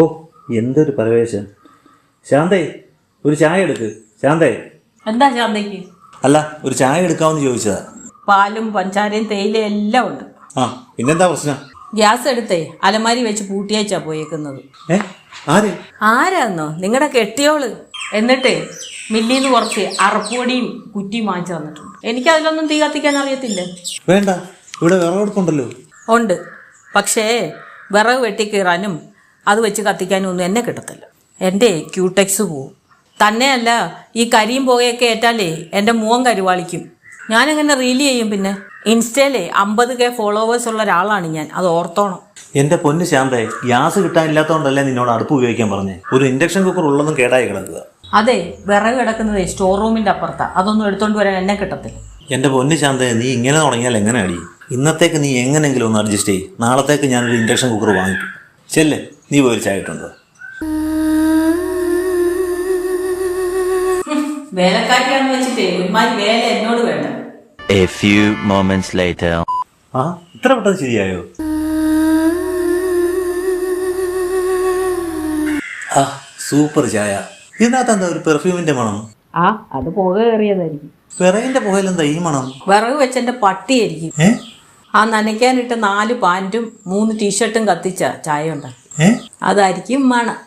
ഓ എന്തൊരു പരവേശം. ശാന്തേ ഒരു ചായ എടുക്ക്. ശാന്തേ. എന്താ ശാന്തയ്ക്ക്? അല്ല ഒരു ചായ എടുക്കാമെന്ന് ചോദിച്ചതാ. പാലും പഞ്ചാരയും തേയിലയും എല്ലാം ഉണ്ട്. ആ പിന്നെന്താ പ്രശ്നം? ഗ്യാസ് എടുത്തേ അലമാരി വെച്ച് പൂട്ടിയേച്ചാ പോയേക്കുന്നത്. ആര്? ആരാന്നോ? നിങ്ങളുടെ കെട്ടിയോള്. എന്നിട്ടേ മില്ലിന്ന് കുറച്ച് അറപ്പൊടിയും കുറ്റിയും വാങ്ങിച്ചു തന്നിട്ടുണ്ട്. എനിക്ക് അതിലൊന്നും തീ കത്തിക്കാൻ അറിയത്തില്ല. വേണ്ട, ഇവിടെ വിറകെടുപ്പുണ്ടല്ലോ. ഉണ്ട്, പക്ഷേ വിറക് വെട്ടിക്കീറാനും അത് വെച്ച് കത്തിക്കാനും ഒന്നും എന്നെ കിട്ടത്തില്ല. എൻ്റെ ക്യൂടെക്സ് പോവും. തന്നെയല്ല, ഈ കരിയും പുകയൊക്കെ ഏറ്റാലേ എൻ്റെ മുഖം കരുവാളിക്കും. ഞാനെങ്ങനെ റീല് ചെയ്യും? പിന്നെ ഇൻസ്റ്റയിലെ 50K ഫോളോവേഴ്സ് ഉള്ള ഒരാളാണ് ഞാൻ, അത് ഓർത്തോണം. എൻ്റെ പൊന്ന് ശാന്തേ, ഗ്യാസ് കിട്ടാനില്ലാത്തതുകൊണ്ടല്ലേ നിന്നോട് അടുപ്പ് ഉപയോഗിക്കാൻ പറഞ്ഞേ. ഒരു ഇൻഡക്ഷൻ കുക്കർ ഉള്ളതും കേടായി കിടക്കുക. അതെ, വിറക് കിടക്കുന്നത് സ്റ്റോർ റൂമിൻ്റെ അപ്പുറത്താണ്. അതൊന്നും എടുത്തോണ്ട് വരാൻ എന്നെ കിട്ടത്തില്ല. എൻ്റെ പൊന്ന് ശാന്തേ, നീ ഇങ്ങനെ തുടങ്ങിയാൽ എങ്ങനെ അടി? ഇന്നത്തേക്ക് നീ എങ്ങനെയെങ്കിലും ഒന്ന് അഡ്ജസ്റ്റ് ചെയ്യും. നാളത്തേക്ക് ഞാനൊരു ഇൻഡക്ഷൻ കുക്കർ വാങ്ങിക്കും. ചെല്ലേ, നീ പോയി ചായ ഇട്ടുണ്ടോ? വേലക്കാരിയാന്ന് വെച്ചിട്ടേ ഒരുമാതിരി വേല എന്നോട് വേണ്ട. A few moments later. ആ ഇത്ര പെട്ടെന്ന് ശരിയായോ? ആ സൂപ്പർ ചായ. ഇതിനകത്ത് എന്താ ഒരു പെർഫ്യൂമിന്റെ മണം? ആ അത് പുക കയറിയതായിരിക്കും. വിറകിന്റെ പുകയിലെന്താ ഈ മണം? വിറക് വെച്ചെന്റെ പട്ടിയായിരിക്കും. ആ നനയ്ക്കാനിട്ട് 4 പാൻറ്റും 3 ടീഷർട്ടും കത്തിച്ച ചായ ഉണ്ടാക്കി. അതായിരിക്കും മണം.